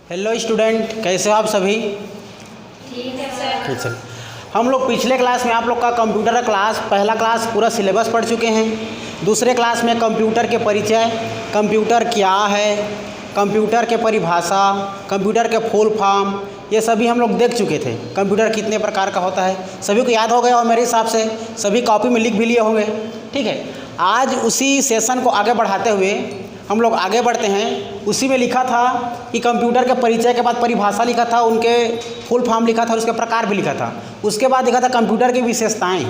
Hello student, कैसे हो आप सभी? ठीक है सर। ठीक है। हम लोग पिछले क्लास में आप लोग का कंप्यूटर का क्लास पहला क्लास पूरा सिलेबस पढ़ चुके हैं। दूसरे क्लास में कंप्यूटर के परिचय, कंप्यूटर क्या है, कंप्यूटर के परिभाषा, कंप्यूटर के फुल फॉर्म, ये सभी हम लोग देख चुके थे। कंप्यूटर कितने प्रकार का होता है सभी को याद हो गया और मेरे हिसाब से सभी कॉपी में लिख भी लिए होंगे। ठीक है, आज उसी सेशन को आगे बढ़ाते हुए हम लोग आगे बढ़ते हैं। उसी में लिखा था कि कंप्यूटर के परिचय के बाद परिभाषा लिखा था, उनके फुल फॉर्म लिखा था और उसके प्रकार भी लिखा था। उसके बाद लिखा था कंप्यूटर की विशेषताएं।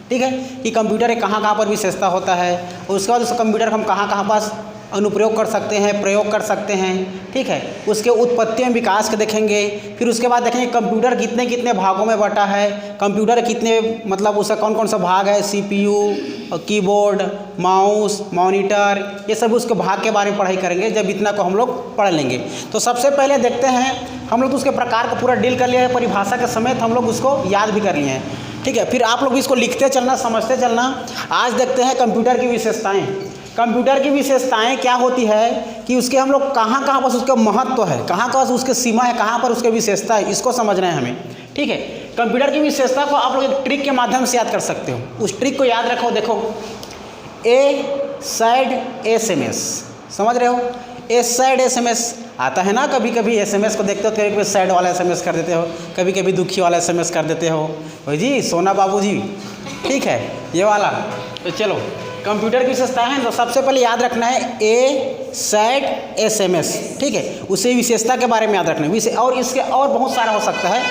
ठीक है, कि कंप्यूटर के कहाँ पर विशेषता होता है और उसके बाद उस कंप्यूटर को हम कहाँ पास अनुप्रयोग कर सकते हैं, प्रयोग कर सकते हैं। ठीक है, उसके उत्पत्ति एवं विकास के देखेंगे। फिर उसके बाद देखेंगे कंप्यूटर कितने कितने भागों में बटा है, कंप्यूटर कितने मतलब उसका कौन कौन सा भाग है, सीपीयू, कीबोर्ड, माउस, मॉनिटर, ये सब उसके भाग के बारे में पढ़ाई करेंगे। जब इतना को हम लोग पढ़ लेंगे तो सबसे पहले देखते हैं हम लोग तो उसके प्रकार को पूरा डील कर लिया है, परिभाषा के समेत हम लोग उसको याद भी कर लिए हैं। ठीक है, फिर आप लोग इसको लिखते चलना, समझते चलना। आज देखते हैं कंप्यूटर की विशेषताएं। कंप्यूटर की विशेषताएं क्या होती है कि उसके हम लोग कहाँ पर उसका महत्व है, कहाँ पर उसके सीमा है, कहाँ पर उसके विशेषता है, इसको समझना है हमें। ठीक है, कंप्यूटर की विशेषता को आप लोग एक ट्रिक के माध्यम से याद कर सकते हो। उस ट्रिक को याद रखो। देखो, SAID-SMS, समझ रहे हो? SAID-SMS आता है ना, कभी कभी SMS को देखते हो तो कभी सैड वाला SMS कर देते हो, कभी कभी दुखी वाला SMS कर देते हो। भाई जी, सोना बाबू जी, ठीक है, ये वाला। तो चलो, कंप्यूटर की विशेषताएं हैं तो सबसे पहले याद रखना है SAID-SMS। ठीक है, उसी विशेषता के बारे में याद रखना है। और इसके और बहुत सारा हो सकता है,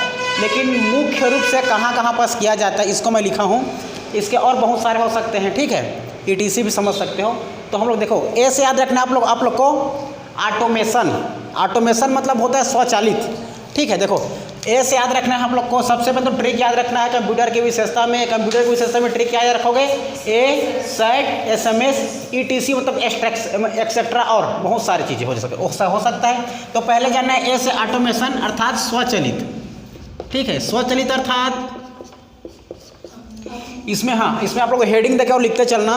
लेकिन मुख्य रूप से कहाँ पास किया जाता है इसको मैं लिखा हूँ। इसके और बहुत सारे हो सकते हैं। ठीक है, ETC भी समझ सकते हो। तो हम लोग देखो, A से याद रखना है आप लोग को ऑटोमेशन। ऑटोमेशन मतलब होता है स्वचालित। ठीक है, देखो A से याद रखना है हम लोग को। सबसे पहले तो ट्रिक याद रखना है कंप्यूटर की विशेषता में। कंप्यूटर की विशेषता में ट्रिक क्या याद रखोगे? SAID-SMS ETC मतलब एक्सेट्रा और बहुत सारी चीज़ें हो सकता है। तो पहले जानना है A से ऑटोमेशन अर्थात स्वचालित। ठीक है, स्वचालित अर्थात इसमें आप लोग हेडिंग देखे और लिखते चलना।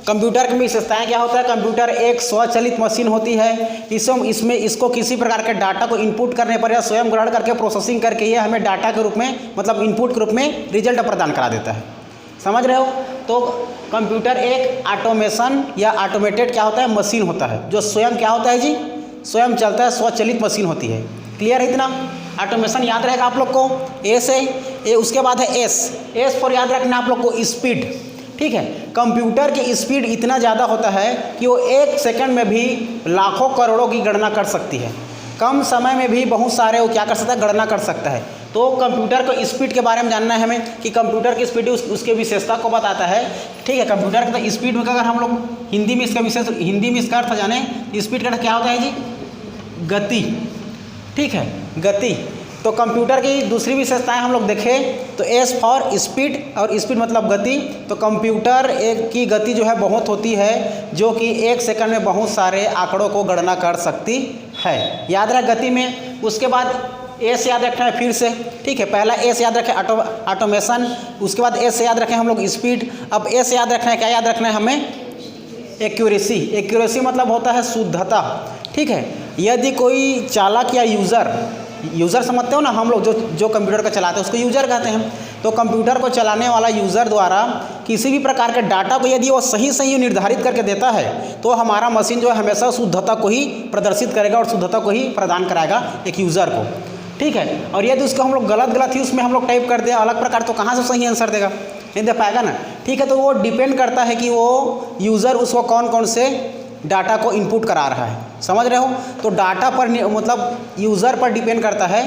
कंप्यूटर की विशेषताएं क्या होता है? कंप्यूटर एक स्वचालित मशीन होती है। इसको किसी प्रकार के डाटा को इनपुट करने पर या स्वयं ग्रहण करके प्रोसेसिंग करके ये हमें डाटा के रूप में मतलब इनपुट के रूप में रिजल्ट प्रदान करा देता है। समझ रहे हो? तो कंप्यूटर एक ऑटोमेशन या ऑटोमेटेड क्या होता है? मशीन होता है, जो स्वयं क्या होता है जी? स्वयं चलता है, स्वचालित मशीन होती है। क्लियर है इतना? ऑटोमेशन याद रहेगा आप लोग को। A से उसके बाद है S फॉर याद रखना आप लोग को स्पीड। ठीक है, कंप्यूटर की स्पीड इतना ज़्यादा होता है कि वो 1 सेकंड में भी लाखों करोड़ों की गणना कर सकती है। कम समय में भी बहुत सारे वो क्या कर सकता है? गणना कर सकता है। तो कंप्यूटर को स्पीड के बारे में जानना है हमें कि कंप्यूटर की स्पीड उसके विशेषता को बताता है। ठीक है, कंप्यूटर की स्पीड में अगर हम लोग हिंदी में इसका अर्थ जाने, स्पीड का क्या होता है जी? गति। ठीक है, गति। तो कंप्यूटर की दूसरी विशेषताएं हम लोग देखें तो S फॉर स्पीड, और स्पीड मतलब गति। तो कंप्यूटर की गति जो है बहुत होती है, जो कि 1 सेकंड में बहुत सारे आंकड़ों को गणना कर सकती है। याद रहे गति में। उसके बाद A से याद रखना है फिर से। ठीक है, पहला A से याद रखें ऑटोमेशन, उसके बाद S से याद रखें हम लोग स्पीड। अब A से याद रखना है, क्या याद रखना है हमें? एक्यूरेसी। एक्यूरेसी मतलब होता है शुद्धता। ठीक है, यदि कोई चालक या यूज़र समझते हो ना, हम लोग जो कंप्यूटर का चलाते हैं उसको यूज़र कहते हैं। तो कंप्यूटर को चलाने वाला यूज़र द्वारा किसी भी प्रकार के डाटा को यदि वो सही निर्धारित करके देता है तो हमारा मशीन जो है हमेशा शुद्धता को ही प्रदर्शित करेगा और शुद्धता को ही प्रदान कराएगा एक यूज़र को। ठीक है, और यदि उसको हम लोग गलत ही उसमें हम लोग टाइप कर दें अलग प्रकार, तो कहाँ से सही आंसर देगा? नहीं दे पाएगा ना। ठीक है, तो वो डिपेंड करता है कि वो यूज़र उसको कौन से डाटा को इनपुट करा रहा है। समझ रहे हो? तो डाटा पर मतलब यूज़र पर डिपेंड करता है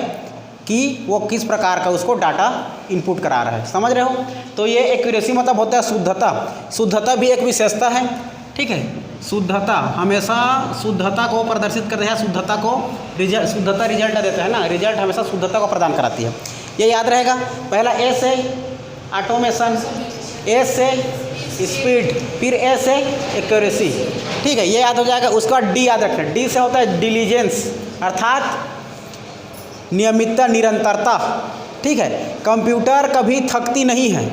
कि वो किस प्रकार का उसको डाटा इनपुट करा रहा है। समझ रहे हो? तो ये एक्यूरेसी मतलब होता है शुद्धता। शुद्धता भी एक विशेषता है। ठीक है, शुद्धता हमेशा शुद्धता को प्रदर्शित करते हैं, शुद्धता रिजल्ट देता है ना, रिजल्ट हमेशा शुद्धता को प्रदान कराती है। ये याद रहेगा। पहला A से ऑटोमेशन, A से स्पीड, फिर A से एक्यूरेसी। ठीक है, ये याद हो जाएगा। उसका D याद रखना। D से होता है डिलीजेंस अर्थात नियमितता, निरंतरता। ठीक है, कंप्यूटर कभी थकती नहीं है।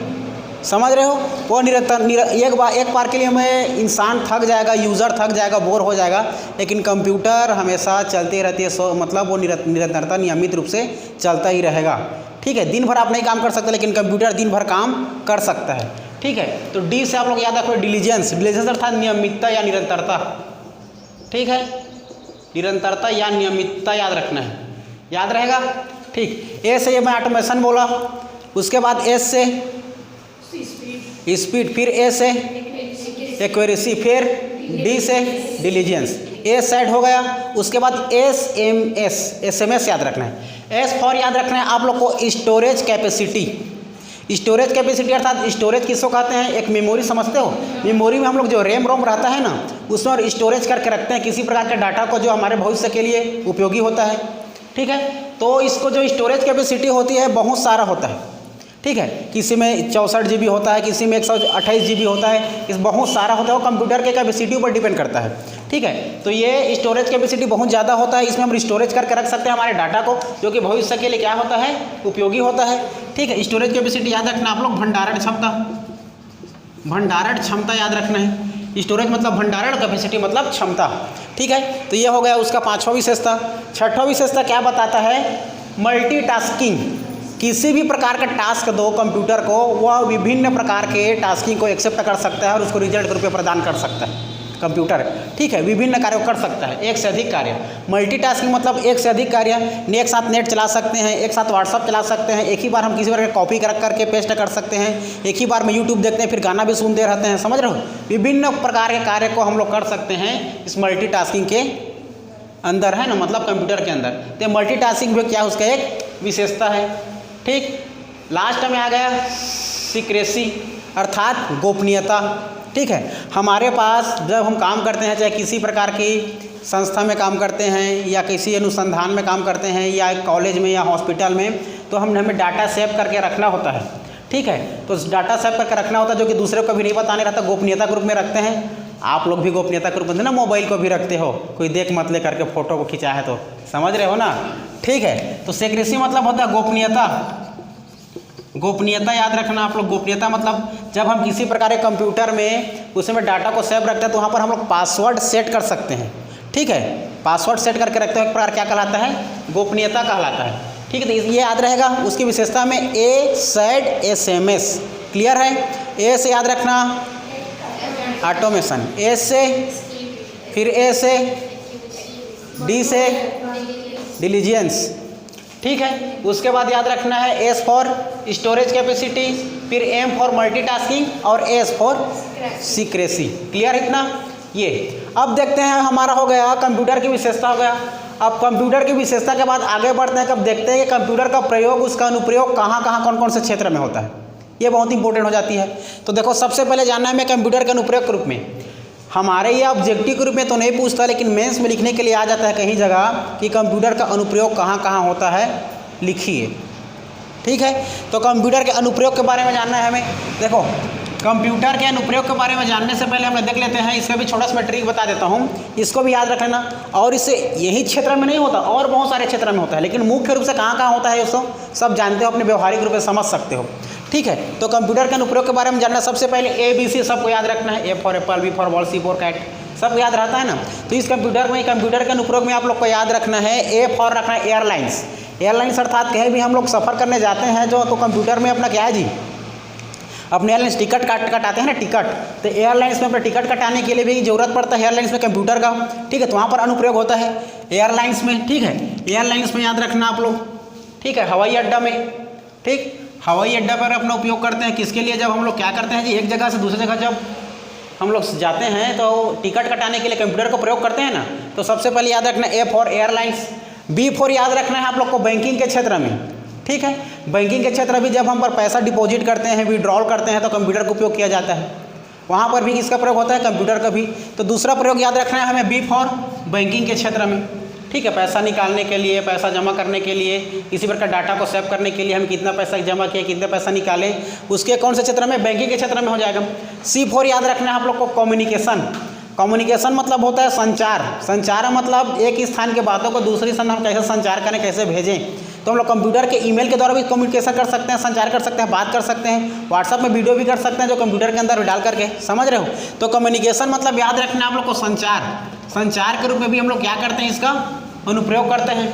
समझ रहे हो? वो एक बार के लिए हमें इंसान थक जाएगा, यूज़र थक जाएगा, बोर हो जाएगा, लेकिन कंप्यूटर हमेशा चलती रहती है। मतलब वो निरंतरता नियमित रूप से चलता ही रहेगा। ठीक है, दिन भर आप नहीं काम कर सकते, लेकिन कंप्यूटर दिन भर काम कर सकता है। ठीक है, तो डी से आप लोग याद रखो डिलीजेंस। डिलीजेंस अर्थात नियमितता या निरंतरता। ठीक है, निरंतरता या नियमितता याद रखना है, याद रहेगा। ठीक, ए से ये मैं ऑटोमेशन बोला, उसके बाद एस से स्पीड, फिर ए से एक्यूरेसी, फिर डी से डिलीजेंस। ए सेट हो गया, उसके बाद एसएमएस याद रखना है। एस फॉर याद रखना है आप लोग को स्टोरेज कैपेसिटी। स्टोरेज कैपेसिटी अर्थात स्टोरेज किसको कहते हैं? एक मेमोरी समझते हो? मेमोरी में हम लोग जो रैम रोम रहता है ना, उसमें और स्टोरेज करके रखते हैं किसी प्रकार के डाटा को जो हमारे भविष्य के लिए उपयोगी होता है। ठीक है, तो इसको जो स्टोरेज कैपेसिटी होती है बहुत सारा होता है। ठीक है, किसी में 64 GB होता है, किसी में 128 GB होता है, इस बहुत सारा होता है। वो कंप्यूटर के कैपेसिटी पर डिपेंड करता है। ठीक है, तो ये स्टोरेज कैपेसिटी बहुत ज़्यादा होता है, इसमें हम स्टोरेज करके रख सकते हैं हमारे डाटा को, जो कि भविष्य के लिए क्या होता है? उपयोगी होता है। ठीक है, स्टोरेज कैपेसिटी याद रखना आप लोग। भंडारण क्षमता, भंडारण क्षमता याद रखना है। स्टोरेज मतलब भंडारण, कैपेसिटी मतलब क्षमता। ठीक है, तो ये हो गया उसका पाँचवा विशेषता। छठवां विशेषता क्या बताता है? मल्टीटास्किंग। किसी भी प्रकार का टास्क दो कंप्यूटर को, वह विभिन्न प्रकार के टास्किंग को एक्सेप्ट कर सकता है और उसको रिजल्ट के रूप में प्रदान कर सकता है कंप्यूटर। ठीक है, विभिन्न कार्य कर सकता है, एक से अधिक कार्य। मल्टीटास्किंग मतलब एक से अधिक कार्य, एक साथ नेट चला सकते हैं, एक साथ व्हाट्सअप चला सकते हैं, एक ही बार हम किसी प्रकार कॉपी करके पेस्ट कर सकते हैं, एक ही बार में यूट्यूब देखते हैं, फिर गाना भी सुनते रहते हैं। समझ रहे हो? विभिन्न प्रकार के कार्य को हम लोग कर सकते हैं इस मल्टीटास्किंग के अंदर, है ना, मतलब कंप्यूटर के अंदर। तो मल्टीटास्किंग भी क्या उसका एक विशेषता है। ठीक, लास्ट में आ गया सीक्रेसी अर्थात गोपनीयता। ठीक है, हमारे पास जब हम काम करते हैं, चाहे किसी प्रकार की संस्था में काम करते हैं या किसी अनुसंधान में काम करते हैं या कॉलेज में या हॉस्पिटल में, तो हमें डाटा सेव करके रखना होता है। ठीक है, तो डाटा सेव करके रखना होता है, जो कि दूसरे को भी नहीं बताने रहता, गोपनीयता के रूप में रखते हैं। आप लोग भी गोपनीयता के रूप में ना मोबाइल को भी रखते हो, कोई देख मत ले करके फ़ोटो को खिंचा है तो, समझ रहे हो ना। ठीक है, तो सीक्रेसी मतलब होता है गोपनीयता। गोपनीयता याद रखना आप लोग। गोपनीयता मतलब जब हम किसी प्रकार के कंप्यूटर में उसमें डाटा को सेव रखते हैं, तो वहाँ पर हम लोग पासवर्ड सेट कर सकते हैं। ठीक है, पासवर्ड सेट करके रखते हैं, एक प्रकार क्या कहलाता है? गोपनीयता कहलाता है। ठीक है, तो ये याद रहेगा। उसकी विशेषता में ए सेड एसएमएस, क्लियर है? ए से याद रखना ऑटोमेशन, ए से, फिर ए से, डी से डिलीजेंस। ठीक है, उसके बाद याद रखना है एस फॉर स्टोरेज कैपेसिटी, फिर एम फॉर मल्टीटास्किंग और एस फॉर सीक्रेसी। क्लियर इतना? ये अब देखते हैं, हमारा हो गया कंप्यूटर की विशेषता हो गया। अब कंप्यूटर की विशेषता के बाद आगे बढ़ते हैं, कब देखते हैं कि कंप्यूटर का प्रयोग, उसका अनुप्रयोग कहाँ कहाँ कौन कौन से क्षेत्र में होता है। ये बहुत इंपॉर्टेंट हो जाती है। तो देखो, सबसे पहले जानना है हमें कंप्यूटर के अनुप्रयोग के रूप में। हमारे ये ऑब्जेक्टिव के रूप में तो नहीं पूछता, लेकिन मेंस में लिखने के लिए आ जाता है कहीं जगह कि कंप्यूटर का अनुप्रयोग कहाँ कहाँ होता है, लिखिए। ठीक है, तो कंप्यूटर के अनुप्रयोग के बारे में जानना है हमें। देखो, कंप्यूटर के अनुप्रयोग के बारे में जानने से पहले हम देख लेते हैं, इसका भी छोटा सा मैं ट्रिक बता देता हूँ, इसको भी याद रख लेना। और इससे यही क्षेत्र में नहीं होता, और बहुत सारे क्षेत्र में होता है, लेकिन मुख्य रूप से कहाँ कहाँ होता है उसको सब जानते हो, अपने व्यवहारिक रूप में समझ सकते हो। ठीक है, तो कंप्यूटर के अनुप्रयोग के बारे में जानना, सबसे पहले ABC सबको याद रखना है। A for apple, B for ball, C for cat, सब याद रहता है ना। तो इस कंप्यूटर के अनुप्रयोग में आप लोग को याद रखना है, ए फॉर रखना है एयरलाइंस। एयरलाइंस अर्थात कहीं भी हम लोग सफ़र करने जाते हैं जो, तो कंप्यूटर में अपना क्या है जी, अपने एयरलाइंस टिकट कटाते हैं ना, टिकट। तो एयरलाइंस में अपना टिकट कटाने के लिए भी ज़रूरत पड़ता है एयरलाइंस में कंप्यूटर का। ठीक है, तो वहाँ पर अनुप्रयोग होता है एयरलाइंस में। ठीक है, एयरलाइंस में याद रखना आप लोग। ठीक है, हवाई अड्डा में, ठीक, हवाई अड्डा पर अपना उपयोग करते हैं किसके लिए? जब हम लोग क्या करते हैं जी, एक जगह से दूसरी जगह जब हम लोग जाते हैं तो टिकट कटाने के लिए कंप्यूटर का प्रयोग करते हैं ना। तो सबसे पहले याद रखना A for airlines. B for याद रखना है आप लोग को बैंकिंग के क्षेत्र में। ठीक है, बैंकिंग के क्षेत्र में जब हम पर पैसा डिपॉजिट करते हैं, विड्रॉल करते हैं, तो कंप्यूटर का उपयोग किया जाता है। वहाँ पर भी किसका प्रयोग होता है? कंप्यूटर का भी। तो दूसरा प्रयोग याद रखना है हमें बी फॉर बैंकिंग के क्षेत्र में। ठीक है, पैसा निकालने के लिए, पैसा जमा करने के लिए, किसी प्रकार डाटा को सेव करने के लिए हम कितना पैसा जमा किए, कितने पैसा निकालें, उसके कौन से क्षेत्र में? बैंकिंग के क्षेत्र में हो जाएगा। सी फॉर याद रखना है आप लोग को कम्युनिकेशन। कम्युनिकेशन मतलब होता है संचार। संचार मतलब एक स्थान के बातों को दूसरी स्थान हम कैसे संचार करें, कैसे भेजें। तो हम लोग कंप्यूटर के ईमेल के द्वारा भी कम्युनिकेशन कर सकते हैं, संचार कर सकते हैं, बात कर सकते हैं, व्हाट्सएप में वीडियो भी कर सकते हैं जो कंप्यूटर के अंदर डाल करके, समझ रहे हो। तो कम्युनिकेशन मतलब याद रखना आप लोग को संचार के रूप में भी हम लोग क्या करते हैं, इसका अनुप्रयोग करते हैं,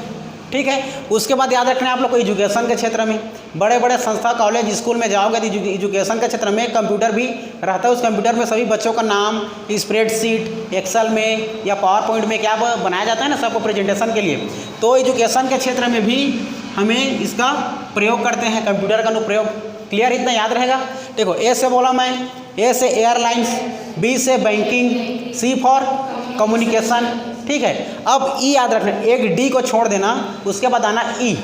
ठीक है। उसके बाद याद रखना है आप लोग को एजुकेशन के क्षेत्र में, बड़े बड़े संस्था, कॉलेज, स्कूल में जाओगे तो एजुकेशन के क्षेत्र में कंप्यूटर भी रहता है। उस कंप्यूटर में सभी बच्चों का नाम, स्प्रेडशीट, एक्सेल में या पावर पॉइंट में क्या बनाया जाता है ना सबको प्रेजेंटेशन के लिए। तो एजुकेशन के क्षेत्र में भी हमें इसका प्रयोग करते हैं, कंप्यूटर का अनुप्रयोग। क्लियर, इतना याद रहेगा। देखो, ए से बोला मैं, ए से एयरलाइंस, बी से बैंकिंग, सी फॉर कम्युनिकेशन, ठीक है। अब ई याद रखना, एक डी को छोड़ देना, उसके बाद आना ई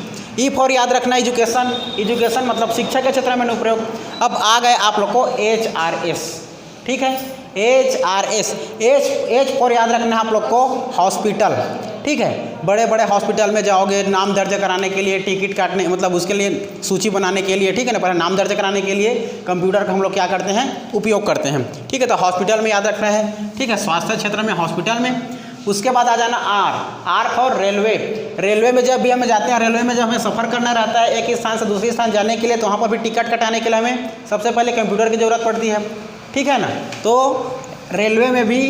फॉर याद रखना एजुकेशन मतलब शिक्षा के क्षेत्र में अनुप्रयोग। अब आ गए आप लोग को HRS, ठीक है। एच फॉर याद रखना है आप लोग को हॉस्पिटल, ठीक है। बड़े बड़े हॉस्पिटल में जाओगे नाम दर्ज कराने के लिए, टिकट काटने मतलब उसके लिए सूची बनाने के लिए, ठीक है ना, पहले नाम दर्ज कराने के लिए कंप्यूटर का हम लोग क्या करते हैं, उपयोग करते हैं, ठीक है। तो हॉस्पिटल में याद रखना है, ठीक है, स्वास्थ्य क्षेत्र में हॉस्पिटल में। उसके बाद आ जाना आर फॉर रेलवे में जब भी हम जाते हैं, रेलवे में जब हमें सफ़र करना रहता है एक स्थान से दूसरे स्थान जाने के लिए, तो वहाँ पर भी टिकट कटाने के लिए हमें सबसे पहले कंप्यूटर की ज़रूरत पड़ती है, ठीक है ना। तो रेलवे में भी,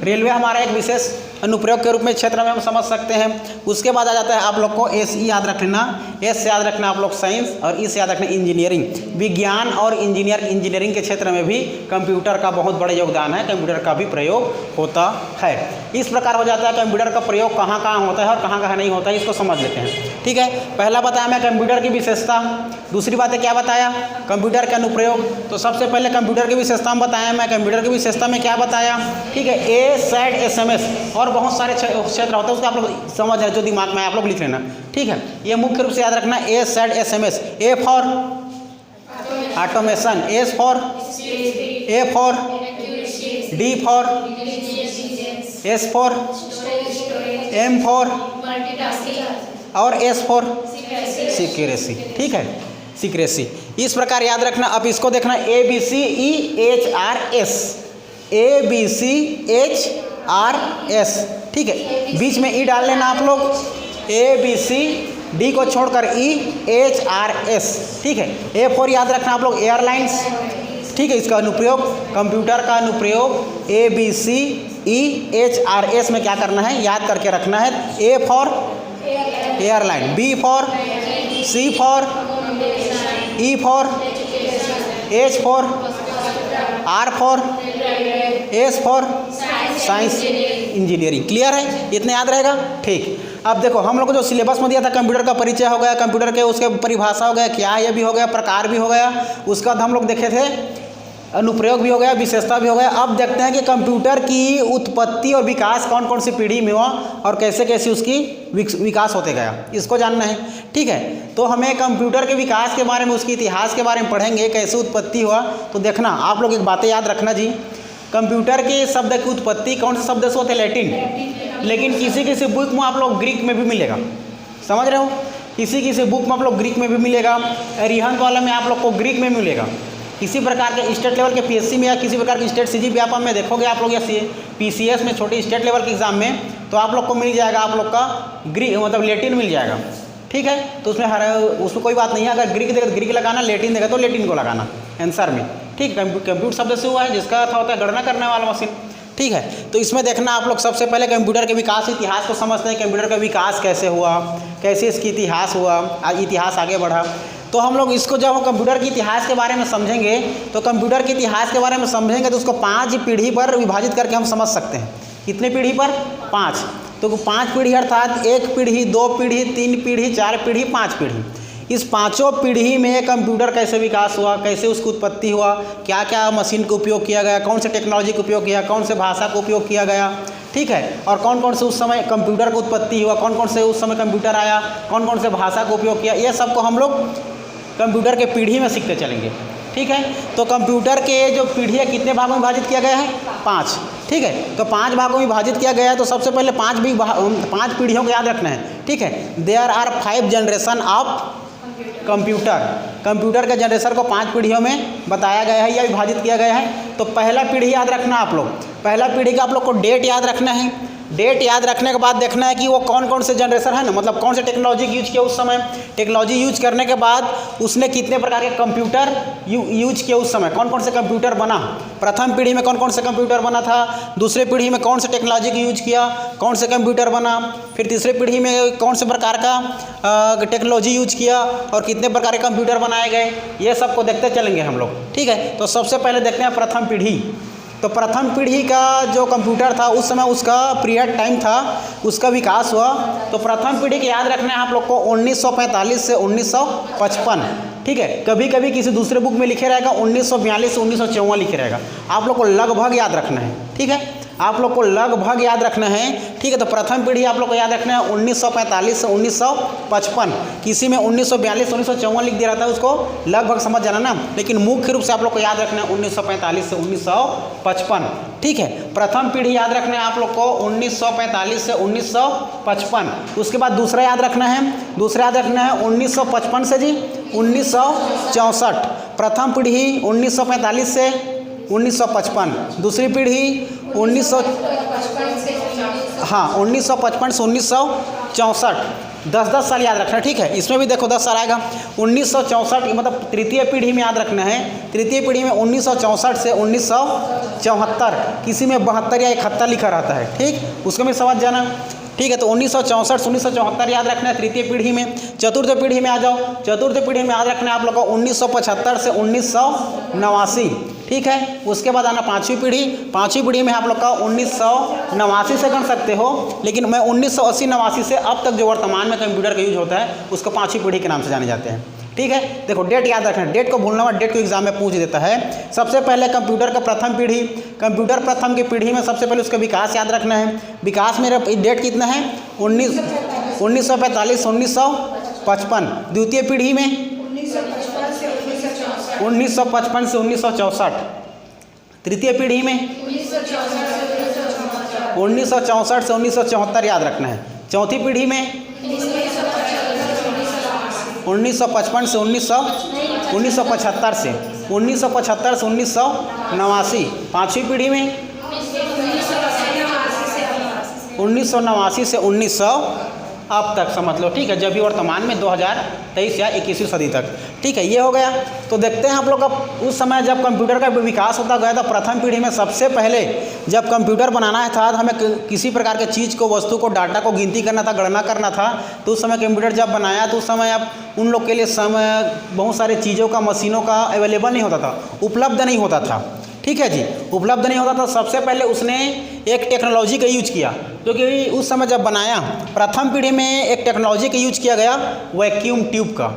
रेलवे हमारा एक विशेष अनुप्रयोग के रूप में क्षेत्र में हम समझ सकते हैं। उसके बाद आ जाता है आप लोग को SE याद रखना, एस से याद रखना आप लोग साइंस, और ई से याद रखना इंजीनियरिंग, विज्ञान और इंजीनियरिंग के क्षेत्र में भी कंप्यूटर का बहुत बड़ा योगदान है, कंप्यूटर का भी प्रयोग होता है। इस प्रकार हो जाता है कंप्यूटर का प्रयोग कहाँ कहाँ होता है और कहाँ कहाँ नहीं होता है, इसको समझ लेते हैं, ठीक है। पहला बताया मैं कंप्यूटर की विशेषता, दूसरी बात है क्या बताया, कंप्यूटर का अनुप्रयोग। तो सबसे पहले कंप्यूटर की विशेषता में बताया मैं, कंप्यूटर की विशेषता में क्या बताया, ठीक है, SAT SMS और बहुत सारे क्षेत्र होते हैं, उसका आप लोग समझ है जो दिमाग में आप लोग लिख लेना, ठीक है। ये मुख्य रूप से याद रखना, SAT SMS, A for automation, S for A for D for S for M for और S फॉर सिक्योरेसी, ठीक है, सिक्योरेसी। इस प्रकार याद रखना। अब इसको देखना ABCEHRS, ABCHRS, ठीक है, बीच में ई डाल लेना आप लोग, ABCD को छोड़कर EHRS, ठीक है। ए फॉर याद रखना आप लोग एयरलाइंस, ठीक है। इसका अनुप्रयोग, कंप्यूटर का अनुप्रयोग ABCEHRS में क्या करना है, याद करके रखना है। A for airline, B for, C for, E for, H for, R for, S for science engineering. Clear है, इतना याद रहेगा, ठीक। अब देखो हम लोग को जो सिलेबस में दिया था, कंप्यूटर का परिचय हो गया, कंप्यूटर के उसके परिभाषा हो गया, क्या ये भी हो गया, प्रकार भी हो गया, उसके बाद हम लोग देखे थे अनुप्रयोग भी हो गया, विशेषता भी हो गया। अब देखते हैं कि कंप्यूटर की उत्पत्ति और विकास कौन कौन सी पीढ़ी में हुआ और कैसे कैसे उसकी विकास होते गया, इसको जानना है, ठीक है। तो हमें कंप्यूटर के विकास के बारे में, उसके इतिहास के बारे में पढ़ेंगे, कैसे उत्पत्ति हुआ। तो देखना आप लोग एक बातें याद रखना जी, कंप्यूटर के शब्द की उत्पत्ति कौन से शब्द से होते हैं, लैटिन, लेकिन किसी किसी बुक में आप लोग ग्रीक में भी मिलेगा, समझ रहे हो, किसी किसी बुक में आप लोग ग्रीक में भी मिलेगा, अरिहंत वाला में आप लोग को ग्रीक में मिलेगा। किसी प्रकार के स्टेट लेवल के PSC में या किसी प्रकार के स्टेट CG व्यापम में देखोगे आप लोग, या PCS में छोटे स्टेट लेवल के एग्जाम में, तो आप लोग को मिल जाएगा आप लोग का ग्रीक मतलब लैटिन मिल जाएगा, ठीक है। तो उसमें कोई बात नहीं है, अगर ग्रीक देगा तो ग्रीक लगाना, लैटिन देगा तो लैटिन को लगाना आंसर में, ठीक। कंप्यूटर शब्द से हुआ है जिसका अर्थ होता है गणना करने वाला मशीन, ठीक है। तो इसमें देखना आप लोग सबसे पहले कंप्यूटर के विकास इतिहास को समझते हैं, कंप्यूटर का विकास कैसे हुआ, कैसे इसकी इतिहास हुआ, इतिहास आगे बढ़ा। तो हम लोग इसको जब हम कंप्यूटर के इतिहास के बारे में समझेंगे, तो कंप्यूटर के इतिहास के बारे में समझेंगे तो उसको 5 पीढ़ी पर विभाजित करके हम समझ सकते हैं। कितने पीढ़ी पर, 5। तो 5 पीढ़ी अर्थात 1 पीढ़ी, 2 पीढ़ी, 3 पीढ़ी, 4 पीढ़ी, 5 पीढ़ी। इस पाँचों पीढ़ी में कंप्यूटर कैसे विकास हुआ, कैसे उसकी उत्पत्ति हुआ, क्या क्या मशीन का उपयोग किया गया, कौन से टेक्नोलॉजी का उपयोग किया, कौन से भाषा का उपयोग किया गया, ठीक है। और कौन कौन से उस समय कंप्यूटर की उत्पत्ति हुआ, कौन कौन से उस समय कंप्यूटर आया, कौन कौन से भाषा का उपयोग किया, ये सबको हम लोग कंप्यूटर के पीढ़ी में सीखते चलेंगे, ठीक है। तो कंप्यूटर के जो पीढ़ी है कितने भागों में विभाजित किया गया है, 5, ठीक है। तो 5 भागों में विभाजित किया गया है। तो सबसे पहले 5 पीढ़ियों को याद रखना है, ठीक है। There are 5 generation of computer के जनरेशन को 5 पीढ़ियों में बताया गया है या विभाजित किया गया है। तो पहला पीढ़ी याद रखना आप लोग, पहला पीढ़ी का आप लोग को डेट याद रखना है। डेट याद रखने के बाद देखना है कि वो कौन कौन से जनरेशन है ना, मतलब कौन से टेक्नोलॉजी यूज किया उस समय। टेक्नोलॉजी यूज करने के बाद उसने कितने प्रकार के कंप्यूटर यूज किए उस समय, कौन कौन से कंप्यूटर बना, प्रथम पीढ़ी में कौन कौन से कंप्यूटर बना था, दूसरे पीढ़ी में कौन से टेक्नोलॉजी का यूज किया, कौन से कंप्यूटर बना, फिर तीसरे पीढ़ी में कौन से प्रकार का टेक्नोलॉजी यूज किया और कितने प्रकार के कंप्यूटर बनाए गए, ये सबको देखते चलेंगे हम लोग। ठीक है, तो सबसे पहले देखते हैं प्रथम पीढ़ी। तो प्रथम पीढ़ी का जो कंप्यूटर था उस समय उसका पीरियड टाइम था, उसका विकास हुआ। तो प्रथम पीढ़ी के याद रखना है आप लोग को 1945 से 1955। ठीक है, कभी कभी किसी दूसरे बुक में लिखे रहेगा 1942 से 1954 लिखे रहेगा, आप लोग को लगभग याद रखना है। ठीक है, आप लोग को लगभग याद रखना है। ठीक है, तो प्रथम पीढ़ी आप लोग को याद रखना है 1945 से 1955। किसी में 1942 1954 लिख दिया रहता है, उसको लगभग समझ जाना ना, लेकिन मुख्य रूप से आप लोग को याद रखना है 1945 से 1955। ठीक है, प्रथम पीढ़ी याद रखना है आप लोग को 1945 से 1955। उसके बाद दूसरा याद रखना है, दूसरा याद रखना है 1955 से जी 1964। प्रथम पीढ़ी 1945 से 1955, दूसरी पीढ़ी 1955 से 1964। 10-10 साल याद रखना है। ठीक है, इसमें भी देखो 10 साल आएगा। 1964 मतलब तृतीय पीढ़ी में याद रखना है। तृतीय पीढ़ी में 1964 से 1974, किसी में 72 या 71 लिखा रहता है। ठीक, उसको भी समझ जाना। ठीक है, तो 1964 से 1974 याद रखना है तृतीय पीढ़ी में। चतुर्थ पीढ़ी में आ जाओ, चतुर्थ पीढ़ी में याद रखना है आप लोग को 1975 से 1989। ठीक है, उसके बाद आना पाँचवीं पीढ़ी। पाँचवीं पीढ़ी में आप लोग का 1989 से गण सकते हो, लेकिन मैं 1980-89 से अब तक जो वर्तमान में कंप्यूटर का यूज होता है उसको पाँचवीं पीढ़ी के नाम से जाने जाते हैं। ठीक है, देखो डेट याद रखना है, डेट को भूलना मत, डेट को एग्जाम में पूछ देता है। सबसे पहले कंप्यूटर का प्रथम पीढ़ी, कंप्यूटर प्रथम की पीढ़ी में सबसे पहले उसका विकास याद रखना है। विकास मेरा डेट कितना है 1945 1955। द्वितीय पीढ़ी में 1955 से 1964। तृतीय पीढ़ी में 1964 से 1974 याद रखना है। चौथी पीढ़ी में 1955 से 1975 से 1989। पाँचवीं पीढ़ी में 1989 से 1900 अब तक समझ लो। ठीक है, जब भी वर्तमान में 2023 या 21वीं सदी तक। ठीक है, ये हो गया। तो देखते हैं आप लोग अब उस समय जब कंप्यूटर का विकास होता गया था प्रथम पीढ़ी में, सबसे पहले जब कंप्यूटर बनाना था तो हमें किसी प्रकार के चीज़ को, वस्तु को, डाटा को गिनती करना था, गणना करना था। तो उस समय कंप्यूटर जब बनाया तो उस समय अब उन लोग के लिए समय बहुत सारे चीज़ों का, मशीनों का अवेलेबल नहीं होता था, उपलब्ध नहीं होता था। ठीक है जी, उपलब्ध नहीं होता था। सबसे पहले उसने एक टेक्नोलॉजी का यूज किया, क्योंकि उस समय जब बनाया प्रथम पीढ़ी में एक टेक्नोलॉजी का यूज किया गया, वैक्यूम ट्यूब का।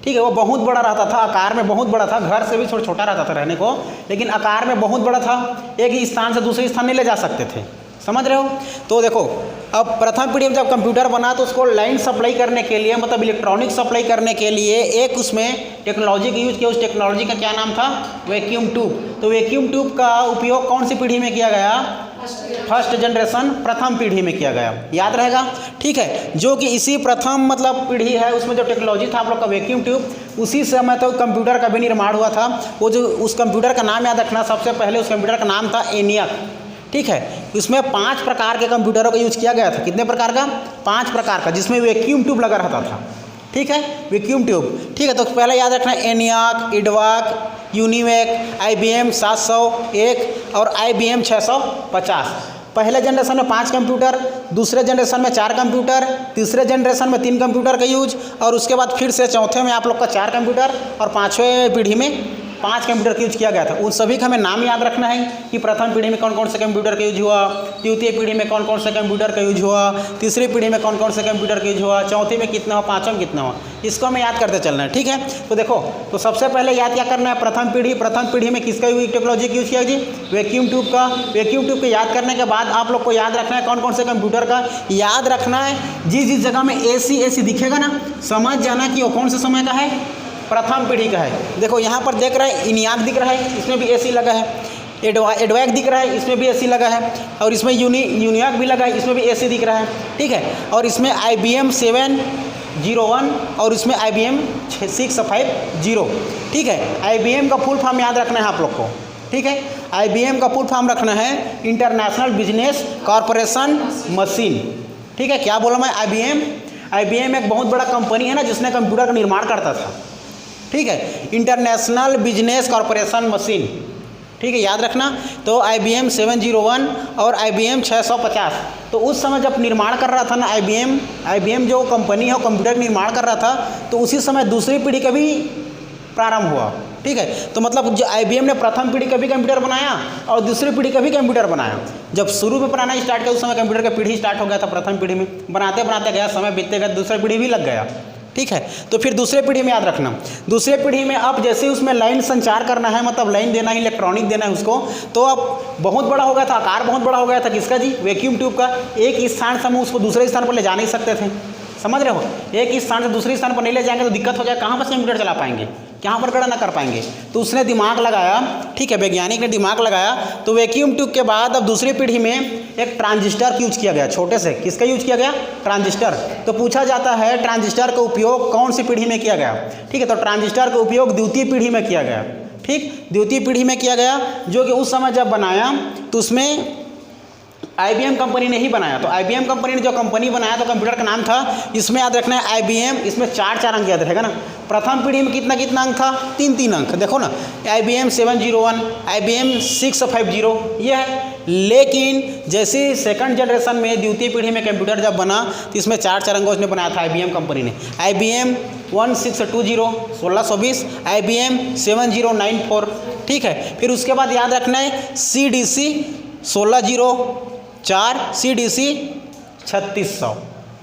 ठीक है, वो बहुत बड़ा रहता था, आकार में बहुत बड़ा था, घर से भी थोड़ा छोटा रहता था रहने को, लेकिन आकार में बहुत बड़ा था। एक ही स्थान से दूसरे स्थान नहीं ले जा सकते थे, समझ रहे हो। तो देखो अब प्रथम पीढ़ी में जब कंप्यूटर बना तो उसको लाइन सप्लाई करने के लिए, मतलब इलेक्ट्रॉनिक सप्लाई करने के लिए एक उसमें टेक्नोलॉजी का यूज किया। उस टेक्नोलॉजी का क्या नाम था, वैक्यूम ट्यूब। तो वैक्यूम ट्यूब का उपयोग कौन सी पीढ़ी में किया गया, फर्स्ट जनरेशन प्रथम पीढ़ी में किया गया, याद रहेगा। ठीक है, जो कि इसी प्रथम मतलब पीढ़ी है उसमें जो टेक्नोलॉजी था आप लोग का वैक्यूम ट्यूब, उसी समय तो कंप्यूटर का भी निर्माण हुआ था। वो जो उस कंप्यूटर का नाम याद रखना, सबसे पहले उस कंप्यूटर का नाम था ENIAC। ठीक है, इसमें 5 प्रकार के कंप्यूटरों का यूज किया गया था। कितने प्रकार का, 5 प्रकार का, जिसमें वैक्यूम ट्यूब लगा रहता था। ठीक है, वैक्यूम ट्यूब। ठीक है, तो पहले याद रखना ENIAC, IDVAC, UNIVAC, IBM 701 और IBM 650। पहले जनरेशन में 5 कंप्यूटर, दूसरे जनरेशन में 4 कंप्यूटर, तीसरे जनरेशन में 3 कंप्यूटर का यूज, और उसके बाद फिर से चौथे में आप लोग का 4 कंप्यूटर और पाँचवें पीढ़ी में 5 कंप्यूटर का यूज किया गया था। उन सभी का हमें नाम याद रखना है कि प्रथम पीढ़ी में कौन कौन से कंप्यूटर का यूज हुआ, द्वितीय पीढ़ी में कौन कौन से कंप्यूटर का यूज हुआ, तीसरी पीढ़ी में कौन कौन से कंप्यूटर का यूज हुआ, चौथी में कितना हुआ, पाँचवें में कितना हुआ, इसको हमें याद करते चलना है। ठीक है, तो देखो, तो सबसे पहले याद क्या करना है, प्रथम पीढ़ी में किसका टेक्नोलॉजी का यूज किया जी, वैक्यूम ट्यूब का। वैक्यूम ट्यूब को याद करने के बाद आप लोग को याद रखना है कौन कौन से कंप्यूटर का याद रखना है। जिस जगह में AC दिखेगा ना, समझ जाना कि वो कौन से समय का है, प्रथम पीढ़ी का है। देखो यहाँ पर देख रहा है ENIAC दिख रहा है, इसमें भी AC लगा है। IDVAC दिख रहा है, इसमें भी AC लगा है, और इसमें UNIVAC भी लगा है, इसमें भी AC दिख रहा है। ठीक है, और इसमें IBM 701 और इसमें IBM 650। ठीक है, IBM का फुल फॉर्म याद रखना है आप लोग को। ठीक है। IBM का फुल फॉर्म रखना है इंटरनेशनल बिजनेस कॉरपोरेशन मशीन। ठीक है, क्या बोला मैं, IBM एक बहुत बड़ा कंपनी है ना जिसने कंप्यूटर का निर्माण करता था। ठीक है, इंटरनेशनल बिजनेस कॉरपोरेशन मशीन। ठीक है, याद रखना। तो IBM 701 और IBM 650, तो उस समय जब निर्माण कर रहा था ना IBM जो कंपनी है वो कंप्यूटर का निर्माण कर रहा था, तो उसी समय दूसरी पीढ़ी का भी प्रारंभ हुआ। ठीक है, तो मतलब जो IBM ने प्रथम पीढ़ी का भी कंप्यूटर बनाया और दूसरी पीढ़ी का भी कंप्यूटर बनाया। जब शुरू में बनाना स्टार्ट किया उस समय कंप्यूटर का पीढ़ी स्टार्ट हो गया था, प्रथम पीढ़ी में बनाते बनाते गया, समय बीतते गया, दूसरी पीढ़ी भी लग गया। ठीक है, तो फिर दूसरे पीढ़ी में याद रखना, दूसरे पीढ़ी में अब जैसे उसमें लाइन संचार करना है, मतलब लाइन देना है, इलेक्ट्रॉनिक देना है उसको, तो अब बहुत बड़ा हो गया था, आकार बहुत बड़ा हो गया था। किसका जी, वैक्यूम ट्यूब का। एक स्थान से हम उसको दूसरे स्थान पर ले जा नहीं सकते थे, समझ रहे हो। एक स्थान से दूसरे स्थान पर नहीं ले जाएंगे तो दिक्कत हो जाए, कहाँ पर कंप्यूटर चला पाएंगे, कहाँ पर गणना कर पाएंगे। तो उसने दिमाग लगाया, ठीक है, वैज्ञानिक ने दिमाग लगाया, तो वैक्यूम ट्यूब के बाद अब दूसरी पीढ़ी में एक ट्रांजिस्टर का यूज किया गया, छोटे से। किसका यूज किया गया, ट्रांजिस्टर। तो पूछा जाता है ट्रांजिस्टर का उपयोग कौन सी पीढ़ी में किया गया। ठीक है, तो ट्रांजिस्टर का उपयोग द्वितीय पीढ़ी में किया गया। ठीक, द्वितीय पीढ़ी में किया गया, जो कि उस समय जब बनाया तो उसमें IBM कंपनी ने ही बनाया। तो IBM कंपनी ने जो कंपनी बनाया तो कंप्यूटर का नाम था, इसमें याद रखना है IBM, इसमें 4 अंक याद रहेगा ना। प्रथम पीढ़ी में कितना कितना अंक था, 3 अंक, देखो ना, IBM 701, IBM 650, ये है। लेकिन जैसे सेकंड जनरेशन में द्वितीय पीढ़ी में कंप्यूटर जब बना तो इसमें 4 अंकों उसने बनाया था IBM कंपनी ने। IBM 1620, 1620, IBM 7094। ठीक है, फिर उसके बाद याद रखना है CDC 1604, CDC 3600।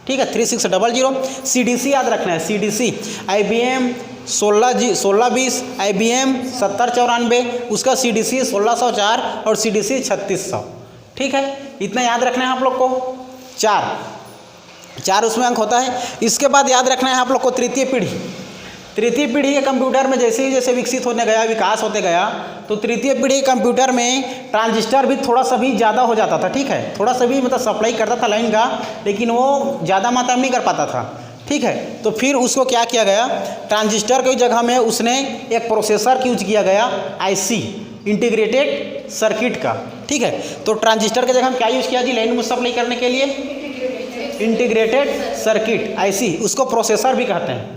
ठीक है, 3600, CDC याद रखना है, CDC IBM 1620, IBM 7094, उसका CDC 1604 और CDC 3600। ठीक है, इतना याद रखना है आप लोग को। 4 उसमें अंक होता है। इसके बाद याद रखना है आप लोग को तृतीय पीढ़ी के कंप्यूटर में जैसे ही जैसे विकसित होने गया, विकास होते गया, तो तृतीय पीढ़ी के कंप्यूटर में ट्रांजिस्टर भी थोड़ा सा भी ज़्यादा हो जाता था। ठीक है, थोड़ा सा भी मतलब सप्लाई करता था लाइन का, लेकिन वो ज़्यादा मात्रा में नहीं कर पाता था। ठीक है, तो फिर उसको क्या किया गया, ट्रांजिस्टर की जगह में उसने एक प्रोसेसर का यूज किया गया, IC, इंटीग्रेटेड सर्किट का। ठीक है, तो ट्रांजिस्टर की जगह हम क्या यूज किया जी, लाइन में सप्लाई करने के लिए इंटीग्रेटेड सर्किट, IC, उसको प्रोसेसर भी कहते हैं,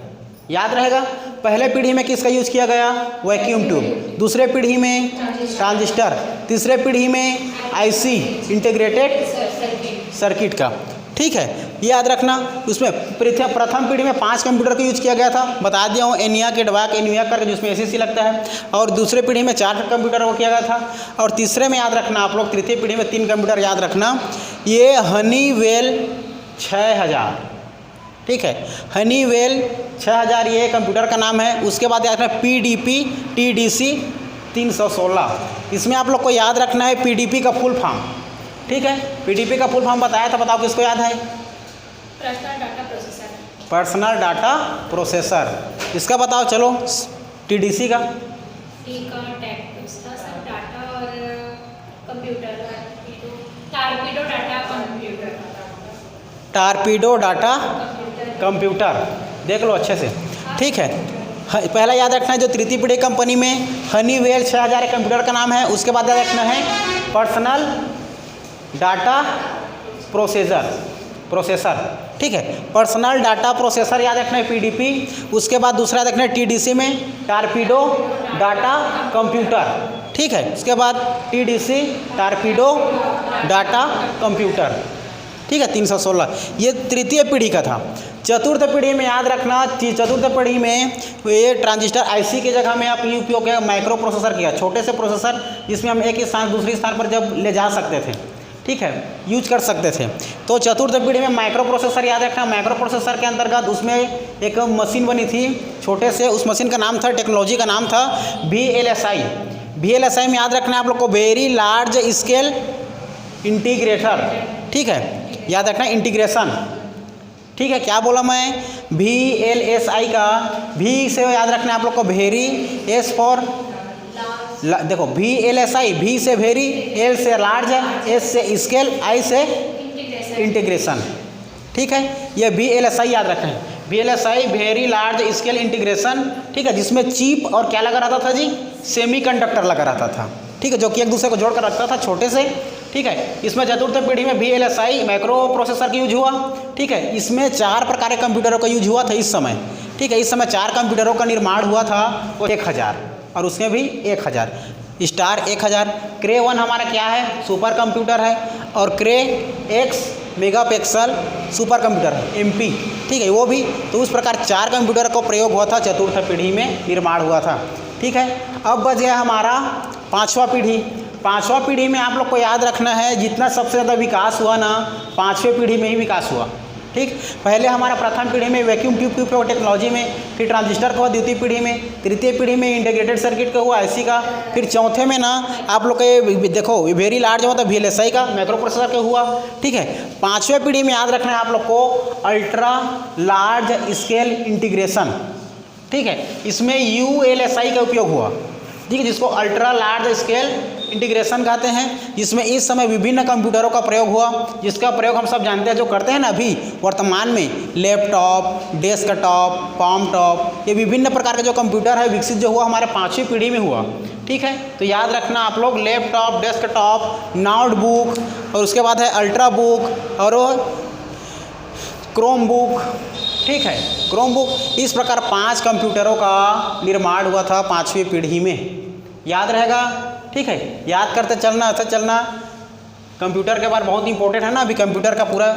याद रहेगा। पहले पीढ़ी में किसका यूज किया गया, वैक्यूम ट्यूब, दूसरे पीढ़ी में ट्रांजिस्टर, तीसरे पीढ़ी में IC, इंटीग्रेटेड सर्किट का। ठीक है, ये याद रखना। उसमें प्रथम पीढ़ी में 5 कंप्यूटर का यूज किया गया था, बता दिया हूँ, ENIAC, EDVAC, ENVIAC करके, जिसमें ACC लगता है। और दूसरे पीढ़ी में 4 कंप्यूटर को किया गया था। और तीसरे में याद रखना आप लोग, तृतीय पीढ़ी में 3 कंप्यूटर याद रखना, ये हनीवेल 6000। ठीक है, हनीवेल 6000 ये कंप्यूटर का नाम है। उसके बाद याद रखना PDP TDC 316, इसमें आप लोग को याद रखना है PDP का फुल फॉर्म। ठीक है, PDP का फुल फॉर्म बताया था, बताओ किसको याद है, पर्सनल डाटा प्रोसेसर। इसका बताओ चलो, TDC का टारपीडो डाटा कंप्यूटर, देख लो अच्छे से। ठीक है, पहला याद रखना है जो तृतीय पीढ़ी कंपनी में हनीवेल 6000 कंप्यूटर का नाम है। उसके बाद याद रखना है पर्सनल डाटा प्रोसेसर। ठीक है, पर्सनल डाटा प्रोसेसर याद रखना है PDP। उसके बाद दूसरा याद रखना है TDC में टारपीडो डाटा कंप्यूटर। ठीक है, उसके बाद TDC टारपीडो डाटा कंप्यूटर। ठीक है, 316, ये तृतीय पीढ़ी का था। चतुर्थ पीढ़ी में याद रखना, चतुर्थ पीढ़ी में ये ट्रांजिस्टर IC की जगह में आप ये उपयोग किया माइक्रो प्रोसेसर किया, छोटे से प्रोसेसर जिसमें हम एक स्थान दूसरी स्थान पर जब ले जा सकते थे। ठीक है, यूज कर सकते थे। तो चतुर्थ पीढ़ी में माइक्रो प्रोसेसर याद रखना। माइक्रो प्रोसेसर के अंतर्गत उसमें एक मशीन बनी थी छोटे से, उस मशीन का नाम था, टेक्नोलॉजी का नाम था VLSI में याद रखना है आप लोग को, वेरी लार्ज स्केल इंटीग्रेटर। ठीक है, याद रखना इंटीग्रेशन। ठीक है, क्या बोला मैं, VLSI का V से याद रखना है आप लोग को, वेरी, S फॉर देखो VLSI, V से वेरी, L से लार्ज, S से स्केल, I से इंटीग्रेशन। ठीक है, ये VLSI याद रखना है, VLSI very large scale integration. ठीक है, जिसमें चिप और क्या लगा रहता था जी, सेमीकंडक्टर लगा रहता था। ठीक है, जो कि एक दूसरे को जोड़कर रखता था छोटे से। ठीक है, इसमें चतुर्थ पीढ़ी में VLSI माइक्रो प्रोसेसर का यूज हुआ। ठीक है, इसमें 4 प्रकार के कंप्यूटरों का यूज हुआ था इस समय। ठीक है, इस समय 4 कंप्यूटरों का निर्माण हुआ था, वो 1000 और उसमें भी 1000 स्टार 1000। क्रे 1 हमारा क्या है, सुपर कंप्यूटर है, और क्रे X मेगापिक्सल सुपर कंप्यूटर है, MP। ठीक है, वो भी। तो उस प्रकार 4 कंप्यूटर का प्रयोग हुआ था, चतुर्थ पीढ़ी में निर्माण हुआ था। ठीक है, अब बच गया हमारा 5वां पीढ़ी। 5वां पीढ़ी में आप लोग को याद रखना है, जितना सबसे ज़्यादा विकास हुआ ना 5वें पीढ़ी में ही विकास हुआ। ठीक, पहले हमारा प्रथम पीढ़ी में वैक्यूम ट्यूब टेक्नोलॉजी में, फिर ट्रांजिस्टर का हुआ द्वितीय पीढ़ी में, तृतीय पीढ़ी में इंटीग्रेटेड सर्किट का हुआ IC का, फिर चौथे में ना आप लोग के देखो वेरी लार्ज होता VLSI का माइक्रो प्रोसेसर का हुआ। ठीक है, 5वें पीढ़ी में याद रखना है आप लोग को अल्ट्रा लार्ज स्केल इंटीग्रेशन। ठीक है, इसमें ULSI का उपयोग हुआ। ठीक है, जिसको अल्ट्रा लार्ज स्केल इंटीग्रेशन कहते हैं, जिसमें इस समय विभिन्न कंप्यूटरों का प्रयोग हुआ, जिसका प्रयोग हम सब जानते हैं, जो करते हैं ना अभी वर्तमान में, लैपटॉप, डेस्कटॉप, पाम टॉप, ये विभिन्न प्रकार के जो कंप्यूटर है विकसित जो हुआ हमारे 5वीं पीढ़ी में हुआ। ठीक है, तो याद रखना आप लोग लैपटॉप, डेस्कटॉप, नोटबुक, और उसके बाद है अल्ट्रा बुक और क्रोम बुक। ठीक है, क्रोम बुक, इस प्रकार 5 कंप्यूटरों का निर्माण हुआ था 5वीं पीढ़ी में। याद रहेगा। ठीक है, याद करते चलना, ऐसा चलना। कंप्यूटर के बारे बहुत इंपॉर्टेंट है ना, अभी कंप्यूटर का पूरा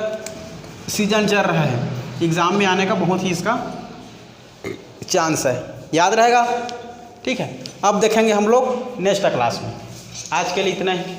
सीजन चल रहा है, एग्ज़ाम में आने का बहुत ही इसका चांस है। याद रहेगा। ठीक है, अब देखेंगे हम लोग नेक्स्ट क्लास में। आज के लिए इतना ही।